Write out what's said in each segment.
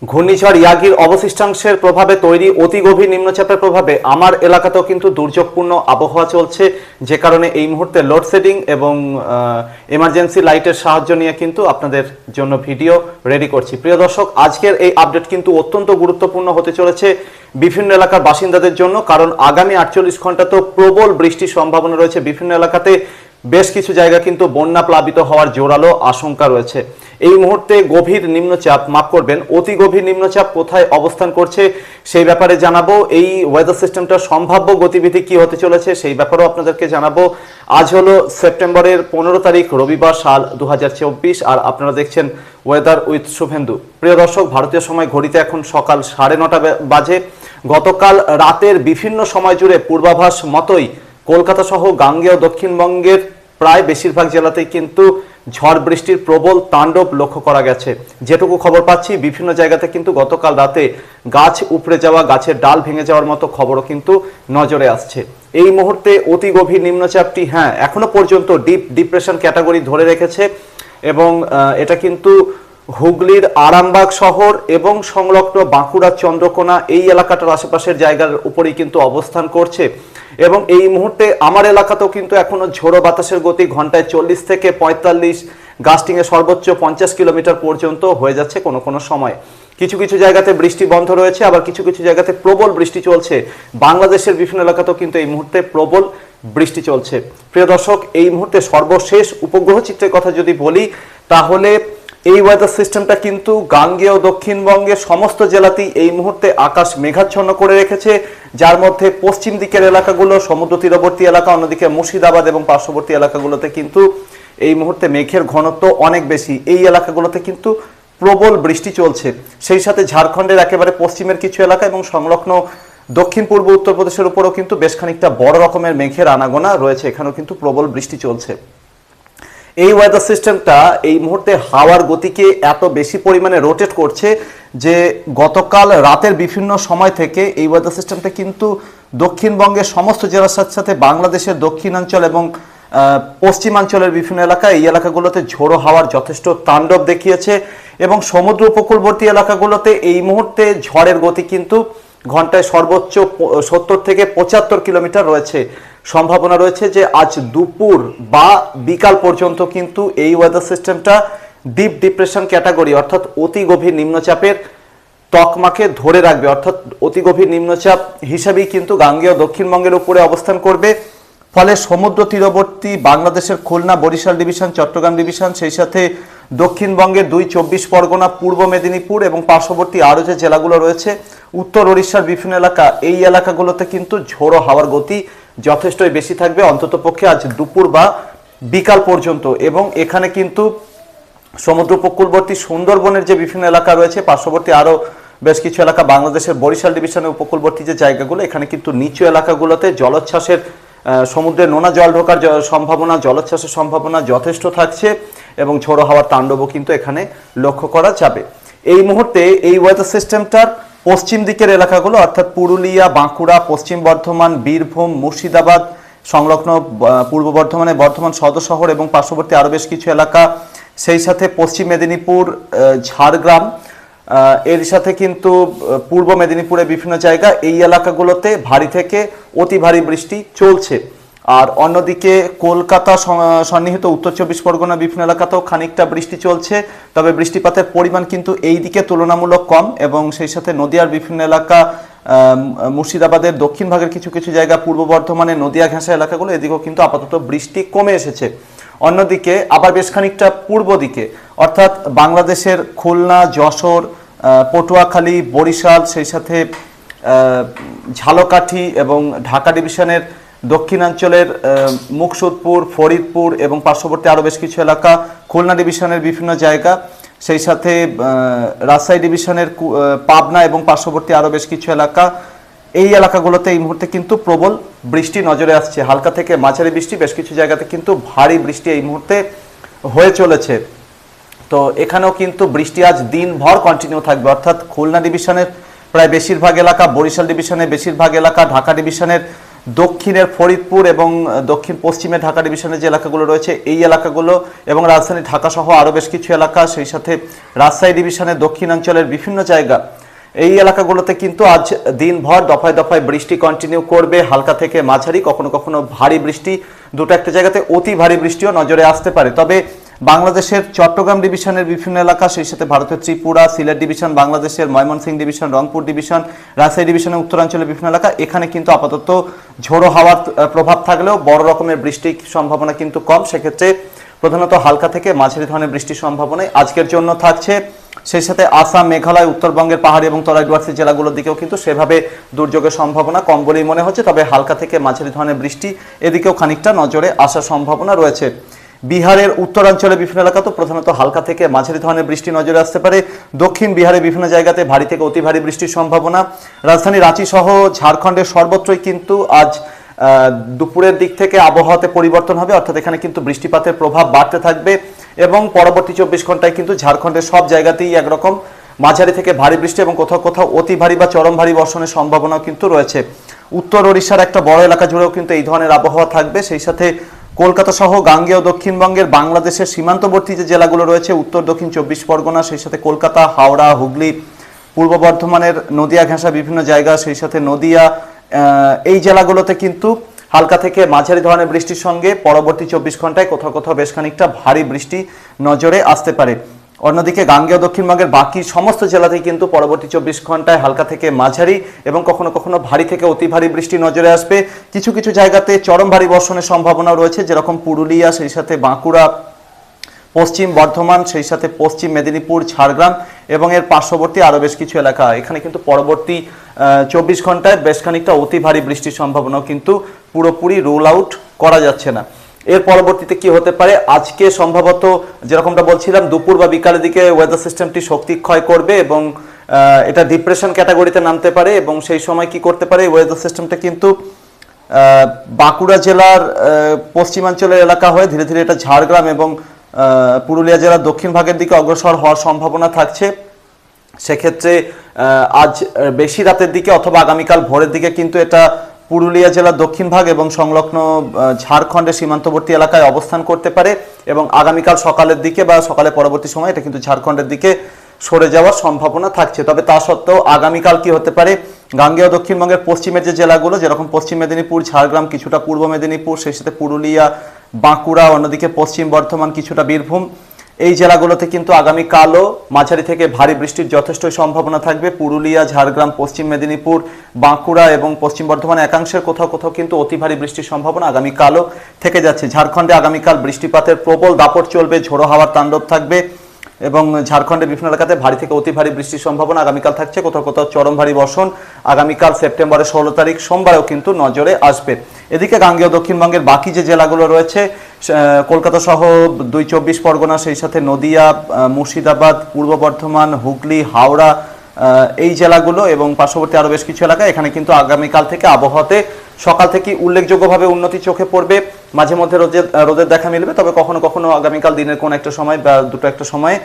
ঘূর্ণিঝড় ইয়াগির অবশিষ্টাংশের প্রভাবে তৈরি অতি গভীর নিম্নচাপের প্রভাবে আমার এলাকাতেও কিন্তু দুর্যোগপূর্ণ আবহাওয়া চলছে, যে কারণে এই মুহূর্তে লোডশেডিং এবং এমার্জেন্সি লাইটের সাহায্য নিয়ে কিন্তু আপনাদের জন্য ভিডিও রেডি করছি। প্রিয় দর্শক, আজকের এই আপডেট কিন্তু অত্যন্ত গুরুত্বপূর্ণ হতে চলেছে বিভিন্ন এলাকার বাসিন্দাদের জন্য, কারণ আগামী 48 ঘন্টাতেও প্রবল বৃষ্টির সম্ভাবনা রয়েছে। বিভিন্ন এলাকাতে বেশ কিছু জায়গা কিন্তু বন্যা প্লাবিত হওয়ার জোরালো আশঙ্কা রয়েছে। এই মুহূর্তে গভীর নিম্নচাপ, মাফ করবেন, অতি গভীর নিম্নচাপ কোথায় অবস্থান করছে সেই ব্যাপারে জানাবো। এই ওয়েদার সিস্টেমটার সম্ভাব্য গতিবিধি কি হতে চলেছে সেই ব্যাপারেও আপনাদেরকে জানাবো। আজ হলো সেপ্টেম্বরের 15 তারিখ, রবিবার, সাল 2024, আর আপনারা দেখছেন ওয়েদার উইথ শুভেন্দু। প্রিয় দর্শক, ভারতীয় সময় ঘড়িতে এখন সকাল 9:30 বাজে। গতকাল রাতের বিভিন্ন সময় জুড়ে পূর্বাভাস মতোই কলকাতা সহ গাঙ্গেয় দক্ষিণবঙ্গের প্রায় বেশিরভাগ জেলাতেই কিন্তু ঝড় বৃষ্টির প্রবল তাণ্ডব লক্ষ্য করা গেছে। যেটুকু খবর পাচ্ছি, বিভিন্ন জায়গাতে কিন্তু গতকাল রাতে গাছ উপড়ে যাওয়া, গাছের ডাল ভেঙে যাওয়ার মতো খবরও কিন্তু নজরে আসছে। এই মুহূর্তে অতি গভীর নিম্নচাপটি এখনো পর্যন্ত ডিপ ডিপ্রেশন ক্যাটাগরি ধরে রেখেছে এবং এটা কিন্তু হুগলির আরামবাগ শহর এবং সংলগ্ন বাঁকুড়ার চন্দ্রকোনা এই এলাকাটার আশেপাশের জায়গার উপরেই কিন্তু অবস্থান করছে। এবং এই মুহূর্তে আমার এলাকাতেও কিন্তু এখনো ঝোড়ো বাতাসের গতি ঘন্টায় 40 থেকে 45, গাস্টিংয়ে সর্বোচ্চ 50 কিলোমিটার পর্যন্ত হয়ে যাচ্ছে কোনো কোনো সময়। কিছু কিছু জায়গাতে বৃষ্টি বন্ধ রয়েছে, আবার কিছু কিছু জায়গাতে প্রবল বৃষ্টি চলছে। বাংলাদেশের বিভিন্ন এলাকাতেও কিন্তু এই মুহূর্তে প্রবল বৃষ্টি চলছে। প্রিয় দর্শক, এই মুহূর্তে সর্বশেষ উপগ্রহ চিত্রের কথা যদি বলি, তাহলে এই ওয়েদার সিস্টেমটা কিন্তু গাঙ্গেয় দক্ষিণবঙ্গের সমস্ত জেলাতেই এই মুহূর্তে আকাশ মেঘাচ্ছন্ন করে রেখেছে, যার মধ্যে পশ্চিম দিকের এলাকাগুলো, সমুদ্র তীরবর্তী এলাকা, অন্যদিকে মুর্শিদাবাদ এবং পার্শ্ববর্তী এলাকাগুলোতে কিন্তু এই মুহূর্তে মেঘের ঘনত্ব অনেক বেশি। এই এলাকাগুলোতে কিন্তু প্রবল বৃষ্টি চলছে। সেই সাথে ঝাড়খণ্ডের একেবারে পশ্চিমের কিছু এলাকা এবং সংলগ্ন দক্ষিণ পূর্ব উত্তরপ্রদেশের উপরেও কিন্তু বেশ খানিকটা বড় রকমের মেঘের আনাগোনা রয়েছে, এখানেও কিন্তু প্রবল বৃষ্টি চলছে। এই ওয়েদার সিস্টেমটা এই মুহূর্তে হাওয়ার গতিকে এত বেশি পরিমাণে রোটেট করছে যে গতকাল রাতের বিভিন্ন সময় থেকে এই ওয়েদার সিস্টেমটা কিন্তু দক্ষিণবঙ্গের সমস্ত জেলার সাথে সাথে বাংলাদেশের দক্ষিণাঞ্চল এবং পশ্চিমাঞ্চলের বিভিন্ন এলাকা, এই এলাকাগুলোতে ঝোড়ো হাওয়ার যথেষ্ট তাণ্ডব দেখিয়েছে এবং সমুদ্র উপকূলবর্তী এলাকাগুলোতে এই মুহূর্তে ঝড়ের গতি কিন্তু ঘন্টায় সর্বোচ্চ 70 থেকে 75 কিলোমিটার রয়েছে। সম্ভাবনা রয়েছে যে আজ দুপুর বা বিকাল পর্যন্ত কিন্তু এই ওয়েদার সিস্টেমটা ডিপ ডিপ্রেশন ক্যাটাগরি অর্থাৎ অতি গভীর নিম্নচাপের তকমাকে ধরে রাখবে, অর্থাৎ অতি গভীর নিম্নচাপ হিসাবেই কিন্তু গাঙ্গেয় দক্ষিণবঙ্গের উপরে অবস্থান করবে। ফলে সমুদ্র তীরবর্তী বাংলাদেশের খুলনা, বরিশাল ডিভিশন, চট্টগ্রাম ডিভিশন, সেই সাথে দক্ষিণবঙ্গের 24 পরগনা, পূর্ব মেদিনীপুর এবং পার্শ্ববর্তী আরও যে জেলাগুলো রয়েছে, উত্তর ওড়িশার বিভিন্ন এলাকা, এই এলাকাগুলোতে কিন্তু ঝোড়ো হাওয়ার গতি যথেষ্টই বেশি থাকবে, অন্ততপক্ষে আজ দুপুর বা বিকাল পর্যন্ত। এবং এখানে কিন্তু সমুদ্র উপকূলবর্তী সুন্দরবনের যে বিভিন্ন এলাকা রয়েছে, পার্শ্ববর্তী আরও বেশ কিছু এলাকা, বাংলাদেশের বরিশাল ডিভিশনের উপকূলবর্তী যে জায়গাগুলো, এখানে কিন্তু নিচু এলাকাগুলোতে জলোচ্ছ্বাসের, সমুদ্রে নোনা জল ঢোকার সম্ভাবনা, জলোচ্ছ্বাসের সম্ভাবনা যথেষ্ট থাকছে এবং ঝোড়ো হাওয়ার তাণ্ডবও কিন্তু এখানে লক্ষ্য করা যাবে। এই মুহূর্তে এই ওয়েদার সিস্টেমটার পশ্চিম দিকের এলাকাগুলো অর্থাৎ পুরুলিয়া, বাঁকুড়া, পশ্চিম বর্ধমান, বীরভূম, মুর্শিদাবাদ, সংলগ্ন পূর্ব বর্ধমানে বর্ধমান সদর শহর এবং পার্শ্ববর্তী আরও বেশ কিছু এলাকা, সেই সাথে পশ্চিম মেদিনীপুর, ঝাড়গ্রাম, এর সাথে কিন্তু পূর্ব মেদিনীপুরের বিভিন্ন জায়গা, এই এলাকাগুলোতে ভারী থেকে অতি ভারী বৃষ্টি চলছে। আর অন্যদিকে কলকাতা সন্নিহিত উত্তর 24 পরগনা বিভিন্ন এলাকাতেও খানিকটা বৃষ্টি চলছে, তবে বৃষ্টিপাতের পরিমাণ কিন্তু এই দিকে তুলনামূলক কম এবং সেই সাথে নদিয়ার বিভিন্ন এলাকা, মুর্শিদাবাদের দক্ষিণ ভাগের কিছু কিছু জায়গা, পূর্ব বর্ধমানে নদিয়া ঘেঁষা এলাকাগুলো, এদিকেও কিন্তু আপাতত বৃষ্টি কমে এসেছে। অন্যদিকে আবার বেশ খানিকটা পূর্ব দিকে অর্থাৎ বাংলাদেশের খুলনা, যশোর, পটুয়াখালী, বরিশাল, সেই সাথে ঝালকাঠি এবং ঢাকা ডিভিশনের দক্ষিণাঞ্চলের মুকসুদপুর, ফরিদপুর এবং পার্শ্ববর্তী আরও বেশ কিছু এলাকা, খুলনা ডিভিশনের বিভিন্ন জায়গা, সেই সাথে রাজশাহী ডিভিশনের পাবনা এবং পার্শ্ববর্তী আরও বেশ কিছু এলাকা, এই এলাকাগুলোতে এই মুহূর্তে কিন্তু প্রবল বৃষ্টি নজরে আসছে। হালকা থেকে মাঝারি বৃষ্টি, বেশ কিছু জায়গাতে কিন্তু ভারী বৃষ্টি এই মুহূর্তে হয়ে চলেছে। তো এখানেও কিন্তু বৃষ্টি আজ দিনভর কন্টিনিউ থাকবে, অর্থাৎ খুলনা ডিভিশনের প্রায় বেশিরভাগ এলাকা, বরিশাল ডিভিশনের বেশিরভাগ এলাকা, ঢাকা ডিভিশনের দক্ষিণের ফরিদপুর এবং দক্ষিণ পশ্চিমে ঢাকা ডিভিশনের যে এলাকাগুলো রয়েছে এই এলাকাগুলো এবং রাজধানী ঢাকা সহ আরও বেশ কিছু এলাকা, সেই সাথে রাজশাহী ডিভিশনের দক্ষিণাঞ্চলের বিভিন্ন জায়গা, এই এলাকাগুলোতে কিন্তু আজ দিনভর দফায় দফায় বৃষ্টি কন্টিনিউ করবে। হালকা থেকে মাঝারি, কখনো কখনো ভারী বৃষ্টি, দুটো একটা জায়গাতে অতি ভারী বৃষ্টিও নজরে আসতে পারে। তবে বাংলাদেশের চট্টগ্রাম ডিভিশনের বিভিন্ন এলাকা, সেই সাথে ভারতের ত্রিপুরা, সিলেট ডিভিশন, বাংলাদেশের ময়মনসিংহ ডিভিশন, রংপুর ডিভিশন, রাজশাহী ডিভিশনের উত্তরাঞ্চলের বিভিন্ন এলাকা, এখানে কিন্তু আপাতত ঝোড়ো হাওয়ার প্রভাব থাকলেও বড় রকমের বৃষ্টির সম্ভাবনা কিন্তু কম। সেক্ষেত্রে প্রধানত হালকা থেকে মাঝারি ধরনের বৃষ্টির সম্ভাবনাই আজকের জন্য থাকছে। সেই সাথে আসাম, মেঘালয়, উত্তরবঙ্গের পাহাড়ি এবং তরাই ডুয়ার্সি জেলাগুলোর দিকেও কিন্তু সেভাবে দুর্যোগের সম্ভাবনা কম বলেই মনে হচ্ছে। তবে হালকা থেকে মাঝারি ধরনের বৃষ্টি এদিকেও খানিকটা নজরে আসার সম্ভাবনা রয়েছে। বিহারের উত্তরাঞ্চলের বিভিন্ন এলাকাতেও প্রধানত হালকা থেকে মাঝারি ধরনের বৃষ্টি নজরে আসতে পারে। দক্ষিণ বিহারের বিভিন্ন জায়গাতে ভারী থেকে অতি ভারী বৃষ্টির সম্ভাবনা। রাজধানী রাঁচি সহ ঝাড়খণ্ডের সর্বত্রই কিন্তু আজ দুপুরের দিক থেকে আবহাওয়াতে পরিবর্তন হবে, অর্থাৎ এখানে কিন্তু বৃষ্টিপাতের প্রভাব বাড়তে থাকবে এবং পরবর্তী 24 ঘন্টায় কিন্তু ঝাড়খণ্ডের সব জায়গাতেই একরকম মাঝারি থেকে ভারী বৃষ্টি এবং কোথাও কোথাও অতি ভারী বা চরম ভারী বর্ষণের সম্ভাবনাও কিন্তু রয়েছে। উত্তর ওড়িশার একটা বড় এলাকা জুড়েও কিন্তু এই ধরনের আবহাওয়া থাকবে। সেই সাথে কলকাতা সহ গাঙ্গেয় দক্ষিণবঙ্গের বাংলাদেশের সীমান্তবর্তী যে জেলাগুলো রয়েছে, উত্তর দক্ষিণ 24 পরগনা, সেই সাথে কলকাতা, হাওড়া, হুগলি, পূর্ব বর্ধমানের নদিয়া ঘেঁষা বিভিন্ন জায়গা, সেই সাথে নদিয়া, এই জেলাগুলোতে কিন্তু হালকা থেকে মাঝারি ধরনের বৃষ্টির সঙ্গে পরবর্তী 24 ঘন্টায় কোথাও কোথাও বেশ খানিকটা ভারী বৃষ্টি নজরে আসতে পারে। অন্যদিকে গাঙ্গেয় দক্ষিণবঙ্গের বাকি সমস্ত জেলাতেই কিন্তু পরবর্তী 24 ঘন্টায় হালকা থেকে মাঝারি এবং কখনো কখনো ভারী থেকে অতি ভারী বৃষ্টি নজরে আসবে। কিছু কিছু জায়গাতে চরম ভারী বর্ষণের সম্ভাবনাও রয়েছে, যেরকম পুরুলিয়া, সেই সাথে বাঁকুড়া, পশ্চিম বর্ধমান, সেই সাথে পশ্চিম মেদিনীপুর, ঝাড়গ্রাম এবং এর পার্শ্ববর্তী আরও বেশ কিছু এলাকা। এখানে কিন্তু পরবর্তী 24 ঘন্টায় বেশ খানিকটা অতি ভারী বৃষ্টির সম্ভাবনাও কিন্তু পুরোপুরি রুল আউট করা যাচ্ছে না। এর পরবর্তীতে কি হতে পারে, আজকে সম্ভবত যেরকমটা বলছিলাম দুপুর বা বিকালের দিকে ওয়েদার সিস্টেমটি শক্তি ক্ষয় করবে এবং এটা ডিপ্রেশন ক্যাটাগরিতে নামতে পারে এবং সেই সময় কি করতে পারে, ওয়েদার সিস্টেমটা কিন্তু বাঁকুড়া জেলার পশ্চিমাঞ্চলের এলাকা হয়ে ধীরে ধীরে এটা ঝাড়গ্রাম এবং পুরুলিয়া জেলার দক্ষিণ ভাগের দিকে অগ্রসর হওয়ার সম্ভাবনা থাকছে। সেক্ষেত্রে আজ বেশি রাতের দিকে অথবা আগামীকাল ভোরের দিকে কিন্তু এটা পুরুলিয়া জেলার দক্ষিণ ভাগ এবং সংলগ্ন ঝাড়খণ্ডের সীমান্তবর্তী এলাকায় অবস্থান করতে পারে এবং আগামীকাল সকালের দিকে বা সকালের পরবর্তী সময় এটা কিন্তু ঝাড়খণ্ডের দিকে সরে যাওয়ার সম্ভাবনা থাকছে। তবে তা সত্ত্বেও আগামীকাল কি হতে পারে, গাঙ্গেয় দক্ষিণবঙ্গের পশ্চিমের যে জেলাগুলো, যেরকম পশ্চিম মেদিনীপুর, ঝাড়গ্রাম, কিছুটা পূর্ব মেদিনীপুর, সেই সাথে পুরুলিয়া, বাঁকুড়া, অন্যদিকে পশ্চিম বর্ধমান, কিছুটা বীরভূম, এই জেলাগুলোতে কিন্তু আগামীকালও মাঝারি থেকে ভারী বৃষ্টির যথেষ্ট সম্ভাবনা থাকবে। পুরুলিয়া, ঝাড়গ্রাম, পশ্চিম মেদিনীপুর, বাঁকুড়া এবং পশ্চিম বর্ধমান একাংশের কোথাও কোথাও কিন্তু অতি ভারী বৃষ্টির সম্ভাবনা আগামীকালও থেকে যাচ্ছে। ঝাড়খণ্ডে আগামীকাল বৃষ্টিপাতের প্রবল দাপট চলবে, ঝোড়ো হাওয়ার তাণ্ডব থাকবে এবং ঝাড়খণ্ডের বিভিন্ন এলাকাতে ভারী থেকে অতি ভারী বৃষ্টির সম্ভাবনা আগামীকাল থাকছে। কোথাও কোথাও চরম ভারী বর্ষণ আগামীকাল সেপ্টেম্বরের 16 তারিখ সোমবারেও কিন্তু নজরে আসবে। এদিকে গাঙ্গেয় দক্ষিণবঙ্গের বাকি যে জেলাগুলো রয়েছে, কলকাতা সহ 24 পরগনা, সেই সাথে নদিয়া, মুর্শিদাবাদ, পূর্ব বর্ধমান, হুগলি, হাওড়া, এই জেলাগুলো এবং পার্শ্ববর্তী আরও বেশ কিছু এলাকা, এখানে কিন্তু আগামীকাল থেকে আবহাওয়াতে সকাল থেকে উল্লেখযোগ্যভাবে উন্নতি চোখে পড়বে। মাঝে মধ্যে রোদের দেখা মিলবে, তবে কখনো কখনো আগামীকাল দিনের কোন একটা সময় বা দুটো একটা সময়ে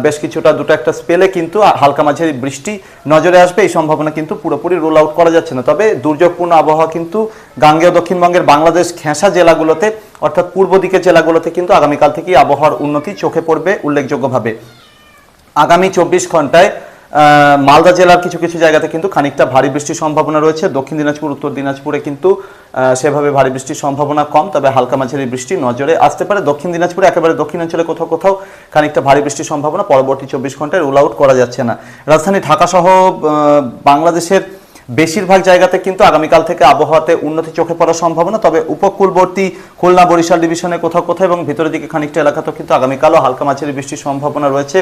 বেশ কিছুটা দুটো একটা স্পেলে কিন্তু হালকা মাঝারি বৃষ্টি নজরে আসবে। এই সম্ভাবনা কিন্তু পুরোপুরি রোল আউট করা যাচ্ছে না। তবে দুর্যোগপূর্ণ আবহাওয়া কিন্তু গাঙ্গেয় দক্ষিণবঙ্গের বাংলাদেশ ঘেঁষা জেলাগুলোতে অর্থাৎ পূর্ব দিকের জেলাগুলোতে কিন্তু আগামীকাল থেকেই আবহাওয়ার উন্নতি চোখে পড়বে উল্লেখযোগ্যভাবে। আগামী 24 ঘন্টায় মালদা জেলার কিছু কিছু জায়গাতে কিন্তু খানিকটা ভারী বৃষ্টির সম্ভাবনা রয়েছে। দক্ষিণ দিনাজপুর, উত্তর দিনাজপুরে কিন্তু সেভাবে ভারী বৃষ্টির সম্ভাবনা কম, তবে হালকা মাঝারি বৃষ্টি নজরে আসতে পারে। দক্ষিণ দিনাজপুরে একেবারে দক্ষিণাঞ্চলে কোথাও কোথাও খানিকটা ভারী বৃষ্টির সম্ভাবনা পরবর্তী 24 ঘন্টায় রুল আউট করা যাচ্ছে না। রাজধানী ঢাকা সহ বাংলাদেশের বেশিরভাগ জায়গাতে কিন্তু আগামীকাল থেকে আবহাওয়াতে উন্নতি চোখে পড়ার সম্ভাবনা, তবে উপকূলবর্তী খুলনা, বরিশাল ডিভিশনে কোথাও কোথাও এবং ভিতরের দিকে খানিকটা এলাকাতেও কিন্তু আগামীকালও হালকা মাঝারি বৃষ্টির সম্ভাবনা রয়েছে।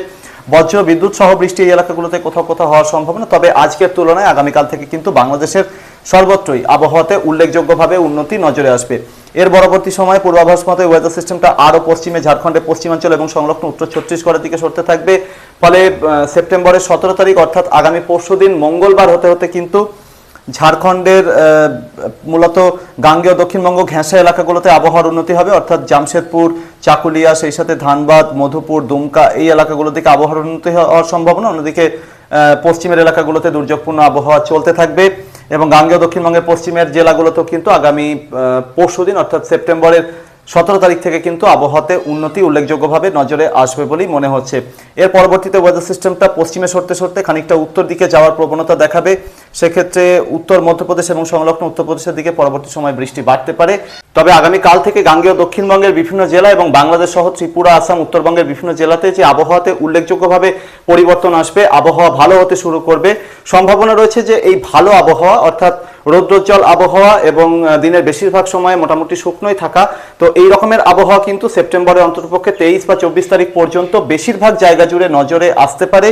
বজ্র বিদ্যুৎ সহ বৃষ্টি এই এলাকাগুলোতে কোথাও কোথাও হওয়ার সম্ভাবনা, তবে আজকের তুলনায় আগামীকাল থেকে কিন্তু বাংলাদেশের সর্বত্রই আবহাওয়াতে উল্লেখযোগ্যভাবে উন্নতি নজরে আসবে। এর পরবর্তী সময়ে পূর্বাভাস মতে ওয়েদার সিস্টেমটা আরও পশ্চিমে ঝাড়খণ্ডের পশ্চিমাঞ্চল এবং সংলগ্ন উত্তর ছত্তিশগড়ের দিকে সরতে থাকবে। ফলে সেপ্টেম্বরের 17 তারিখ অর্থাৎ আগামী পরশুদিন মঙ্গলবার হতে হতে কিন্তু ঝাড়খণ্ডের মূলত গাঙ্গেয় দক্ষিণবঙ্গ ঘেঁষা এলাকাগুলোতে আবহাওয়ার উন্নতি হবে, অর্থাৎ জামশেদপুর, চাকুলিয়া, সেই সাথে ধানবাদ, মধুপুর, দুমকা, এই এলাকাগুলো থেকে আবহাওয়ার উন্নতি হওয়ার সম্ভাবনা। অন্যদিকে পশ্চিমের এলাকাগুলোতে দুর্যোগপূর্ণ আবহাওয়া চলতে থাকবে। এবং গাঙ্গেয় দক্ষিণবঙ্গের পশ্চিমের জেলাগুলোতেও কিন্তু আগামী পরশুদিন অর্থাৎ সেপ্টেম্বরের 17 তারিখ থেকে কিন্তু আবহাওয়াতে উন্নতি উল্লেখযোগ্যভাবে নজরে আসবে বলেই মনে হচ্ছে। এর পরবর্তীতে ওয়েদার সিস্টেমটা পশ্চিমে সরতে সরতে খানিকটা উত্তর দিকে যাওয়ার প্রবণতা দেখাবে। সেক্ষেত্রে উত্তর মধ্যপ্রদেশ এবং সংলগ্ন উত্তরপ্রদেশের দিকে পরবর্তী সময় বৃষ্টি বাড়তে পারে। তবে আগামীকাল থেকে গাঙ্গেয় দক্ষিণবঙ্গের বিভিন্ন জেলা এবং বাংলাদেশ সহ ত্রিপুরা, আসাম, উত্তরবঙ্গের বিভিন্ন জেলাতে যে আবহাওয়াতে উল্লেখযোগ্যভাবে পরিবর্তন আসবে, আবহাওয়া ভালো হতে শুরু করবে। সম্ভাবনা রয়েছে যে এই ভালো আবহাওয়া অর্থাৎ রৌদ্রোজ্জ্বল আবহাওয়া এবং দিনের বেশিরভাগ সময় মোটামুটি শুকনোই থাকা, তো এই রকমের আবহাওয়া কিন্তু সেপ্টেম্বরের অন্ততপক্ষে 23 বা 24 তারিখ পর্যন্ত বেশিরভাগ জায়গা জুড়ে নজরে আসতে পারে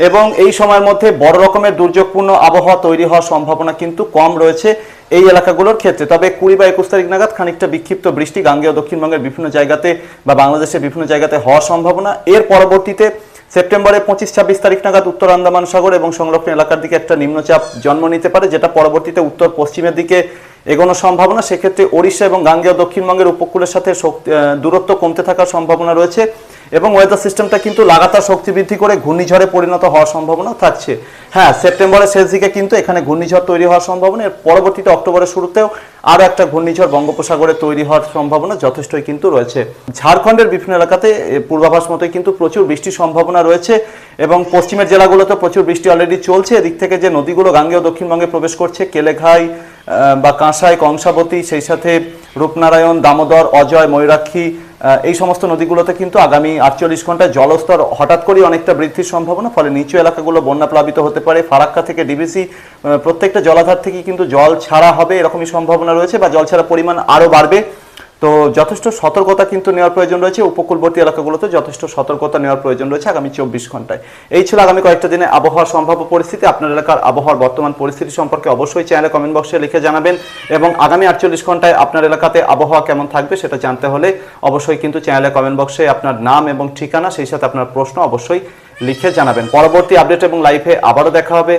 এবং এই সময়ের মধ্যে বড় রকমের দুর্যোগপূর্ণ আবহাওয়া তৈরি হওয়ার সম্ভাবনা কিন্তু কম রয়েছে এই এলাকাগুলোর ক্ষেত্রে। তবে 20 বা 21 তারিখ নাগাদ খানিকটা বিক্ষিপ্ত বৃষ্টি গাঙ্গেয় দক্ষিণবঙ্গের বিভিন্ন জায়গাতে বা বাংলাদেশের বিভিন্ন জায়গাতে হওয়ার সম্ভাবনা। এর পরবর্তীতে সেপ্টেম্বরের 25-26 তারিখ নাগাদ উত্তর আন্দামান সাগর এবং সংলগ্ন এলাকার দিকে একটা নিম্নচাপ জন্ম নিতে পারে, যেটা পরবর্তীতে উত্তর পশ্চিমের দিকে এগোনোর সম্ভাবনা। সেক্ষেত্রে ওড়িশা এবং গাঙ্গেয় দক্ষিণবঙ্গের উপকূলের সাথে দূরত্ব কমতে থাকার সম্ভাবনা রয়েছে এবং ওয়েদার সিস্টেমটা কিন্তু লাগাতার শক্তি বৃদ্ধি করে ঘূর্ণিঝড়ে পরিণত হওয়ার সম্ভাবনা থাকছে। হ্যাঁ, সেপ্টেম্বরের শেষ দিকে কিন্তু এখানে ঘূর্ণিঝড় তৈরি হওয়ার সম্ভাবনা, এর পরবর্তীতে অক্টোবরের শুরুতেও আরও একটা ঘূর্ণিঝড় বঙ্গোপসাগরে তৈরি হওয়ার সম্ভাবনা যথেষ্টই কিন্তু রয়েছে। ঝাড়খণ্ডের বিভিন্ন এলাকাতে পূর্বাভাস মতোই কিন্তু প্রচুর বৃষ্টির সম্ভাবনা রয়েছে এবং পশ্চিমের জেলাগুলোতে প্রচুর বৃষ্টি অলরেডি চলছে। এদিক থেকে যে নদীগুলো গাঙ্গেয় দক্ষিণবঙ্গে প্রবেশ করছে, কেলেঘাই বা কাঁসাই, কংসাবতী, সেই সাথে রূপনারায়ণ, দামোদর, অজয়, ময়ূরাক্ষী, এই সমস্ত নদীগুলোতে কিন্তু আগামী 48 ঘন্টায় জলস্তর হঠাৎ করেই অনেকটা বৃদ্ধির সম্ভাবনা, ফলে নিচু এলাকাগুলো বন্যা প্লাবিত হতে পারে। ফারাক্কা থেকে ডিবিসি প্রত্যেকটা জলাধার থেকে কিন্তু জল ছাড়া হবে এরকমই সম্ভাবনা রয়েছে বা জল ছাড়ার পরিমাণ আরও বাড়বে। তো যথেষ্ট সতর্কতা কিন্তু নেওয়ার প্রয়োজন রয়েছে, উপকূলবর্তী এলাকাগুলোতে যথেষ্ট সতর্কতা নেওয়ার প্রয়োজন রয়েছে আগামী 24 ঘন্টায়। এই ছিল আগামী কয়েকটা দিনে আবহাওয়ার সম্ভাব্য পরিস্থিতি। আপনার এলাকার আবহাওয়ার বর্তমান পরিস্থিতি সম্পর্কে অবশ্যই চ্যানেলে কমেন্ট বক্সে লিখে জানাবেন এবং আগামী 48 ঘন্টায় আপনার এলাকাতে আবহাওয়া কেমন থাকবে সেটা জানতে হলে অবশ্যই কিন্তু চ্যানেলে কমেন্ট বক্সে আপনার নাম এবং ঠিকানা, সেই সাথে আপনার প্রশ্ন অবশ্যই লিখে জানাবেন। পরবর্তী আপডেট এবং লাইভে আবারও দেখা হবে।